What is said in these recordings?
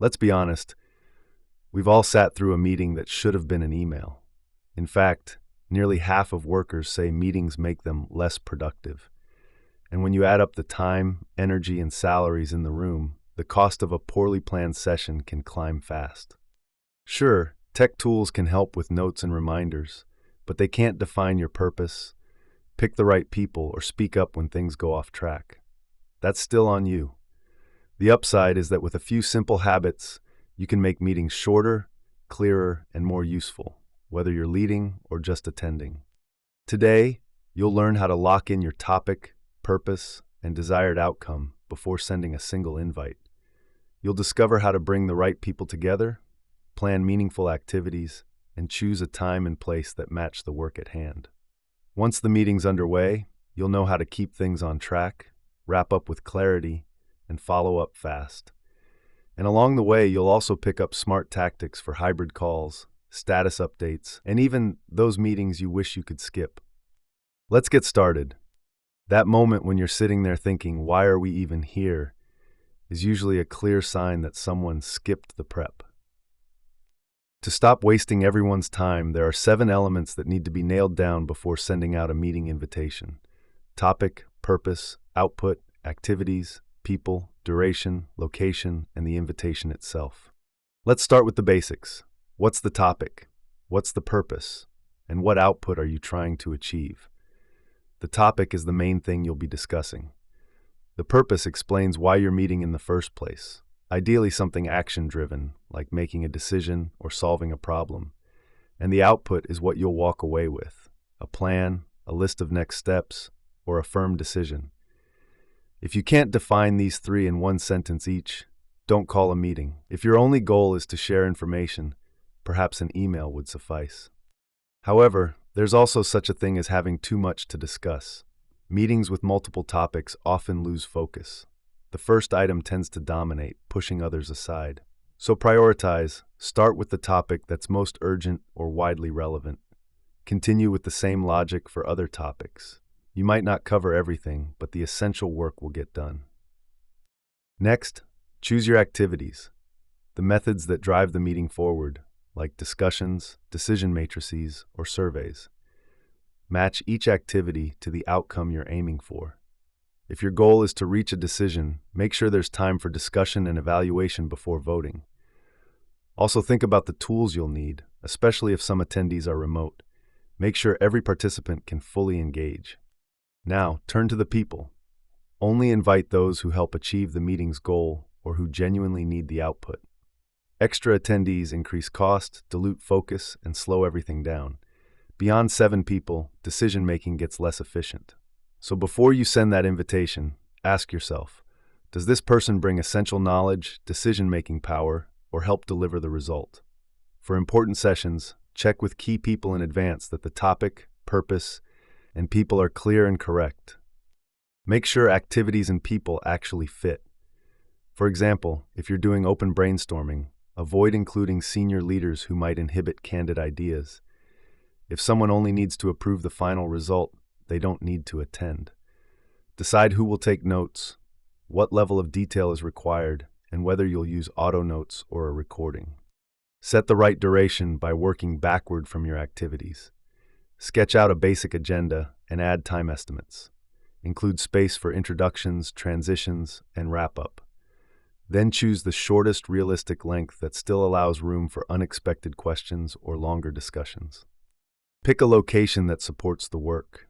Let's be honest, we've all sat through a meeting that should have been an email. In fact, nearly half of workers say meetings make them less productive. And when you add up the time, energy, and salaries in the room, the cost of a poorly planned session can climb fast. Sure, tech tools can help with notes and reminders, but they can't define your purpose, pick the right people, or speak up when things go off track. That's still on you. The upside is that with a few simple habits, you can make meetings shorter, clearer, and more useful, whether you're leading or just attending. Today, you'll learn how to lock in your topic, purpose, and desired outcome before sending a single invite. You'll discover how to bring the right people together, plan meaningful activities, and choose a time and place that match the work at hand. Once the meeting's underway, you'll know how to keep things on track, wrap up with clarity, and follow up fast. And along the way, you'll also pick up smart tactics for hybrid calls, status updates, and even those meetings you wish you could skip. Let's get started. That moment when you're sitting there thinking, why are we even here, is usually a clear sign that someone skipped the prep. To stop wasting everyone's time, there are 7 elements that need to be nailed down before sending out a meeting invitation: topic, purpose, output, activities, people, duration, location, and the invitation itself. Let's start with the basics. What's the topic? What's the purpose? And what output are you trying to achieve? The topic is the main thing you'll be discussing. The purpose explains why you're meeting in the first place, ideally something action-driven, like making a decision or solving a problem. And the output is what you'll walk away with: a plan, a list of next steps, or a firm decision. If you can't define these 3 in one sentence each, don't call a meeting. If your only goal is to share information, perhaps an email would suffice. However, there's also such a thing as having too much to discuss. Meetings with multiple topics often lose focus. The first item tends to dominate, pushing others aside. So prioritize. Start with the topic that's most urgent or widely relevant. Continue with the same logic for other topics. You might not cover everything, but the essential work will get done. Next, choose your activities, the methods that drive the meeting forward, like discussions, decision matrices, or surveys. Match each activity to the outcome you're aiming for. If your goal is to reach a decision, make sure there's time for discussion and evaluation before voting. Also think about the tools you'll need, especially if some attendees are remote. Make sure every participant can fully engage. Now, turn to the people. Only invite those who help achieve the meeting's goal or who genuinely need the output. Extra attendees increase cost, dilute focus, and slow everything down. Beyond 7 people, decision-making gets less efficient. So before you send that invitation, ask yourself, does this person bring essential knowledge, decision-making power, or help deliver the result? For important sessions, check with key people in advance that the topic, purpose, and people are clear and correct. Make sure activities and people actually fit. For example, if you're doing open brainstorming, avoid including senior leaders who might inhibit candid ideas. If someone only needs to approve the final result, they don't need to attend. Decide who will take notes, what level of detail is required, and whether you'll use auto notes or a recording. Set the right duration by working backward from your activities. Sketch out a basic agenda and add time estimates. Include space for introductions, transitions, and wrap-up. Then choose the shortest realistic length that still allows room for unexpected questions or longer discussions. Pick a location that supports the work.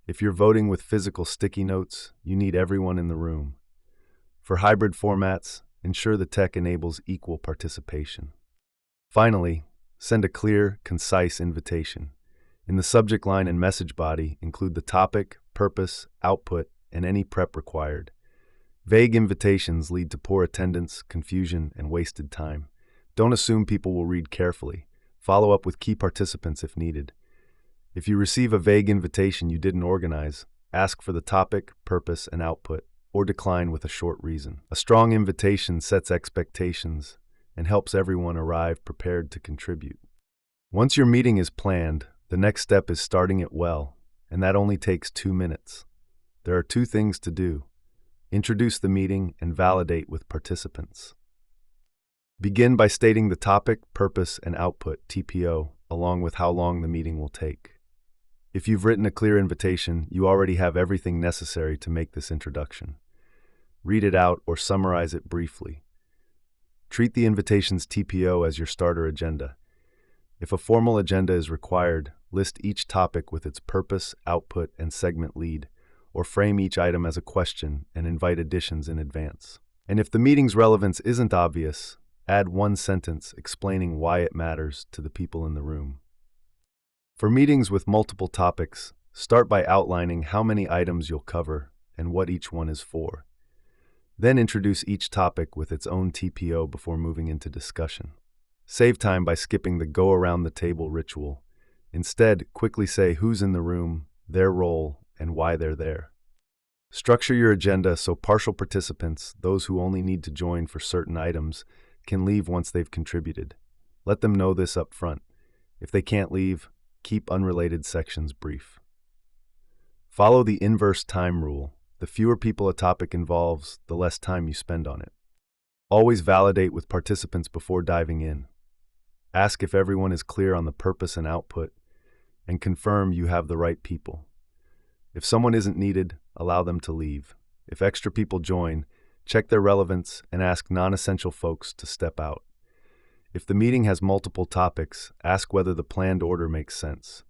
If you're voting with physical sticky notes, you need everyone in the room. For hybrid formats, ensure the tech enables equal participation. Finally, send a clear, concise invitation. In the subject line and message body, include the topic, purpose, output, and any prep required. Vague invitations lead to poor attendance, confusion, and wasted time. Don't assume people will read carefully. Follow up with key participants if needed. If you receive a vague invitation you didn't organize, ask for the topic, purpose, and output, or decline with a short reason. A strong invitation sets expectations and helps everyone arrive prepared to contribute. Once your meeting is planned, the next step is starting it well, and that only takes 2 minutes. There are 2 things to do: introduce the meeting and validate with participants. Begin by stating the topic, purpose, and output, TPO, along with how long the meeting will take. If you've written a clear invitation, you already have everything necessary to make this introduction. Read it out or summarize it briefly. Treat the invitation's TPO as your starter agenda. If a formal agenda is required, list each topic with its purpose, output, and segment lead, or frame each item as a question and invite additions in advance. And if the meeting's relevance isn't obvious, add one sentence explaining why it matters to the people in the room. For meetings with multiple topics, start by outlining how many items you'll cover and what each one is for. Then introduce each topic with its own TPO before moving into discussion. Save time by skipping the go around the table ritual. Instead, quickly say who's in the room, their role, and why they're there. Structure your agenda so partial participants, those who only need to join for certain items, can leave once they've contributed. Let them know this up front. If they can't leave, keep unrelated sections brief. Follow the inverse time rule. The fewer people a topic involves, the less time you spend on it. Always validate with participants before diving in. Ask if everyone is clear on the purpose and output, and confirm you have the right people. If someone isn't needed, allow them to leave. If extra people join, check their relevance and ask non-essential folks to step out. If the meeting has multiple topics, ask whether the planned order makes sense.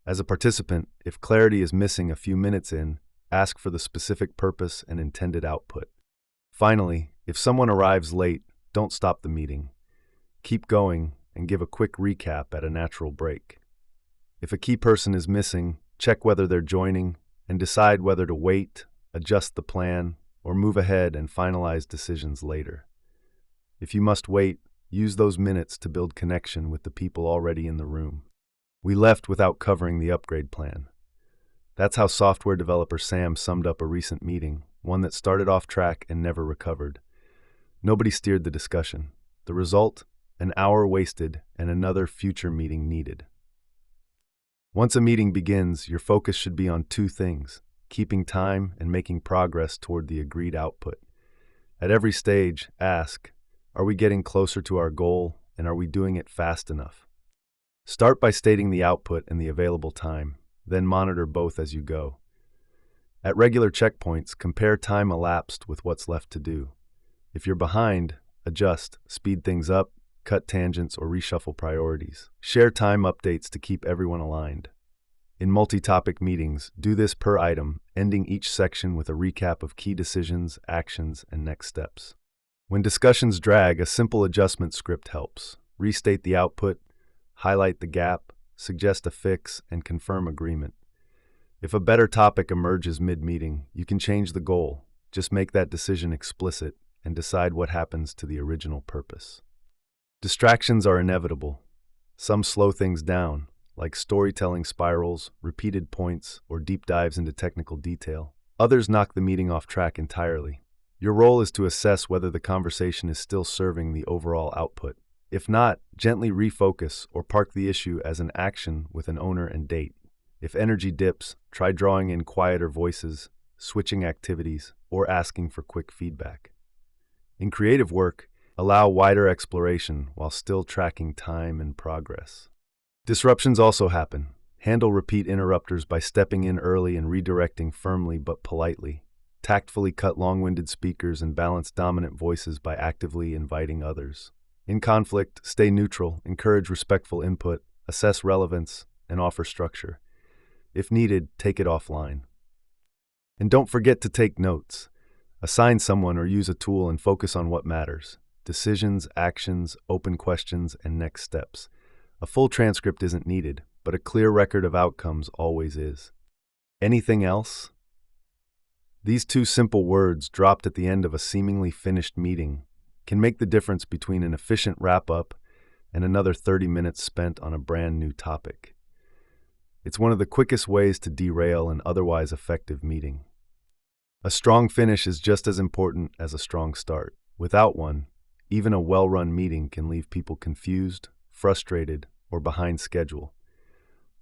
As a participant, if clarity is missing a few minutes in, ask for the specific purpose and intended output. Finally, if someone arrives late, don't stop the meeting. Keep going and give a quick recap at a natural break. If a key person is missing, check whether they're joining and decide whether to wait, adjust the plan, or move ahead and finalize decisions later. If you must wait, use those minutes to build connection with the people already in the room. We left without covering the upgrade plan. That's how software developer Sam summed up a recent meeting, one that started off track and never recovered. Nobody steered the discussion. The result? An hour wasted and another future meeting needed. Once a meeting begins, your focus should be on two things: keeping time and making progress toward the agreed output. At every stage, ask, are we getting closer to our goal, and are we doing it fast enough? Start by stating the output and the available time, then monitor both as you go. At regular checkpoints, compare time elapsed with what's left to do. If you're behind, adjust, speed things up, cut tangents, or reshuffle priorities. Share time updates to keep everyone aligned. In multi-topic meetings, do this per item, ending each section with a recap of key decisions, actions, and next steps. When discussions drag, a simple adjustment script helps. Restate the output, highlight the gap, suggest a fix, and confirm agreement. If a better topic emerges mid-meeting, you can change the goal. Just make that decision explicit and decide what happens to the original purpose. Distractions are inevitable. Some slow things down, like storytelling spirals, repeated points, or deep dives into technical detail. Others knock the meeting off track entirely. Your role is to assess whether the conversation is still serving the overall output. If not, gently refocus or park the issue as an action with an owner and date. If energy dips, try drawing in quieter voices, switching activities, or asking for quick feedback. In creative work, allow wider exploration while still tracking time and progress. Disruptions also happen. Handle repeat interrupters by stepping in early and redirecting firmly but politely. Tactfully cut long-winded speakers and balance dominant voices by actively inviting others. In conflict, stay neutral, encourage respectful input, assess relevance, and offer structure. If needed, take it offline. And don't forget to take notes. Assign someone or use a tool and focus on what matters: decisions, actions, open questions, and next steps. A full transcript isn't needed, but a clear record of outcomes always is. Anything else? These two simple words, dropped at the end of a seemingly finished meeting, can make the difference between an efficient wrap-up and another 30 minutes spent on a brand new topic. It's one of the quickest ways to derail an otherwise effective meeting. A strong finish is just as important as a strong start. Without one, even a well-run meeting can leave people confused, frustrated, or behind schedule.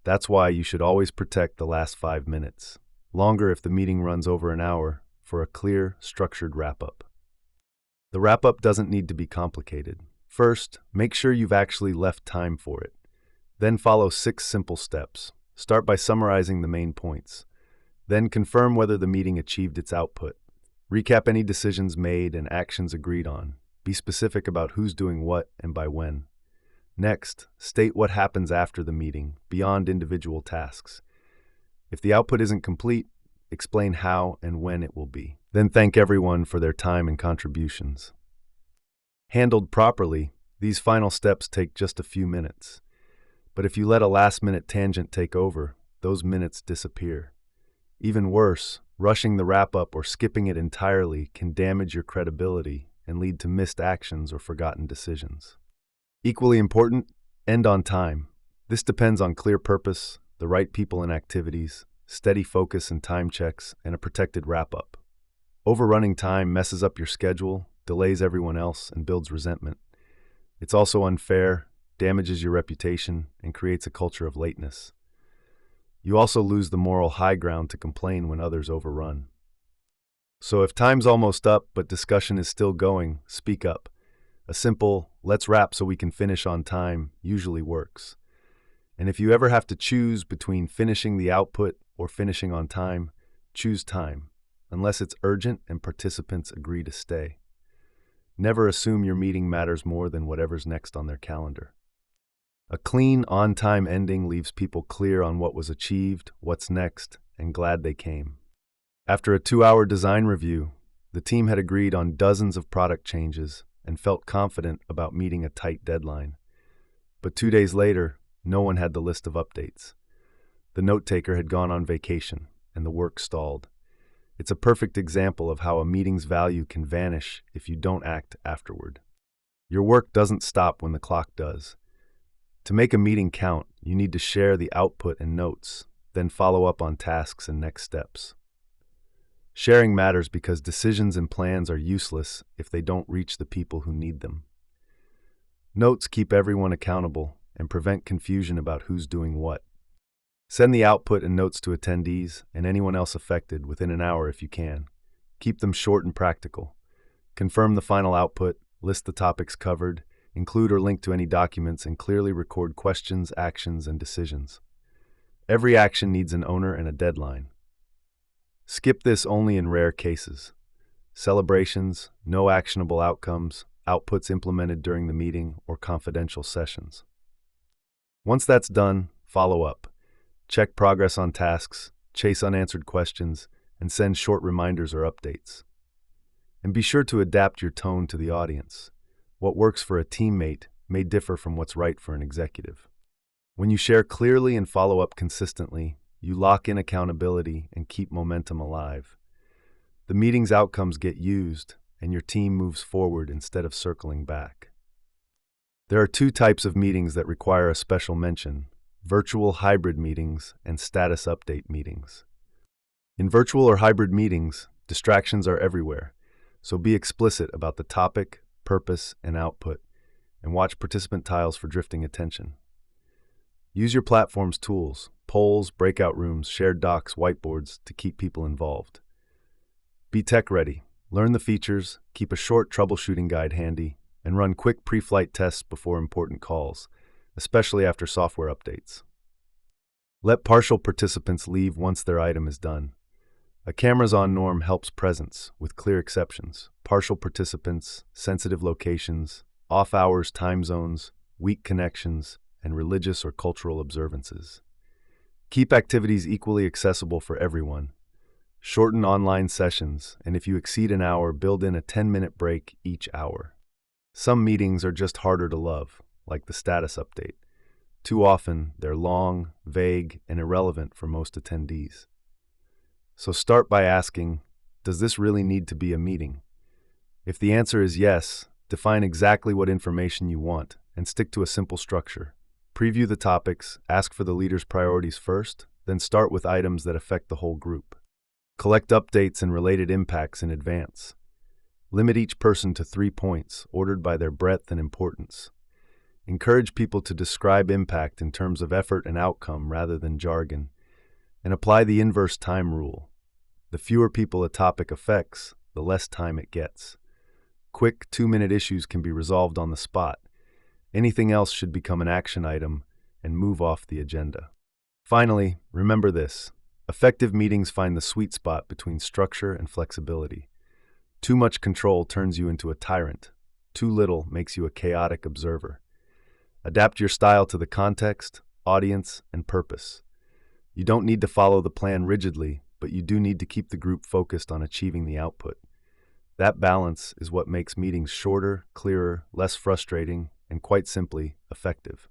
That's why you should always protect the last 5 minutes. Longer if the meeting runs over an hour, for a clear, structured wrap-up. The wrap-up doesn't need to be complicated. First, make sure you've actually left time for it. Then follow 6 simple steps. Start by summarizing the main points. Then confirm whether the meeting achieved its output. Recap any decisions made and actions agreed on. Be specific about who's doing what and by when. Next, state what happens after the meeting, beyond individual tasks. If the output isn't complete, explain how and when it will be. Then thank everyone for their time and contributions. Handled properly, these final steps take just a few minutes. But if you let a last-minute tangent take over, those minutes disappear. Even worse, rushing the wrap-up or skipping it entirely can damage your credibility and lead to missed actions or forgotten decisions. Equally important, end on time. This depends on clear purpose, the right people and activities, steady focus and time checks, and a protected wrap-up. Overrunning time messes up your schedule, delays everyone else, and builds resentment. It's also unfair, damages your reputation, and creates a culture of lateness. You also lose the moral high ground to complain when others overrun. So if time's almost up but discussion is still going, speak up. A simple, let's wrap so we can finish on time, usually works. And if you ever have to choose between finishing the output or finishing on time, choose time, unless it's urgent and participants agree to stay. Never assume your meeting matters more than whatever's next on their calendar. A clean, on-time ending leaves people clear on what was achieved, what's next, and glad they came. After a 2-hour design review, the team had agreed on dozens of product changes and felt confident about meeting a tight deadline. But 2 days later, no one had the list of updates. The note-taker had gone on vacation, and the work stalled. It's a perfect example of how a meeting's value can vanish if you don't act afterward. Your work doesn't stop when the clock does. To make a meeting count, you need to share the output and notes, then follow up on tasks and next steps. Sharing matters because decisions and plans are useless if they don't reach the people who need them. Notes keep everyone accountable and prevent confusion about who's doing what. Send the output and notes to attendees and anyone else affected within an hour if you can. Keep them short and practical. Confirm the final output, list the topics covered, include or link to any documents, and clearly record questions, actions, and decisions. Every action needs an owner and a deadline. Skip this only in rare cases. Celebrations, no actionable outcomes, outputs implemented during the meeting, or confidential sessions. Once that's done, follow up. Check progress on tasks, chase unanswered questions, and send short reminders or updates. And be sure to adapt your tone to the audience. What works for a teammate may differ from what's right for an executive. When you share clearly and follow up consistently, you lock in accountability and keep momentum alive. The meeting's outcomes get used, and your team moves forward instead of circling back. There are 2 types of meetings that require a special mention: virtual hybrid meetings and status update meetings. In virtual or hybrid meetings, distractions are everywhere, so be explicit about the topic, purpose, and output, and watch participant tiles for drifting attention. Use your platform's tools, polls, breakout rooms, shared docs, whiteboards, to keep people involved. Be tech-ready. Learn the features, keep a short troubleshooting guide handy, and run quick pre-flight tests before important calls, especially after software updates. Let partial participants leave once their item is done. A cameras on norm helps presence, with clear exceptions: partial participants, sensitive locations, off-hours time zones, weak connections, and religious or cultural observances. Keep activities equally accessible for everyone. Shorten online sessions, and if you exceed an hour, build in a 10-minute break each hour. Some meetings are just harder to love, like the status update. Too often, they're long, vague, and irrelevant for most attendees. So start by asking, does this really need to be a meeting? If the answer is yes, define exactly what information you want and stick to a simple structure. Preview the topics, ask for the leader's priorities first, then start with items that affect the whole group. Collect updates and related impacts in advance. Limit each person to 3 points, ordered by their breadth and importance. Encourage people to describe impact in terms of effort and outcome rather than jargon. And apply the inverse time rule. The fewer people a topic affects, the less time it gets. Quick 2-minute issues can be resolved on the spot. Anything else should become an action item and move off the agenda. Finally, remember this. Effective meetings find the sweet spot between structure and flexibility. Too much control turns you into a tyrant. Too little makes you a chaotic observer. Adapt your style to the context, audience, and purpose. You don't need to follow the plan rigidly, but you do need to keep the group focused on achieving the output. That balance is what makes meetings shorter, clearer, less frustrating, and quite simply, effective.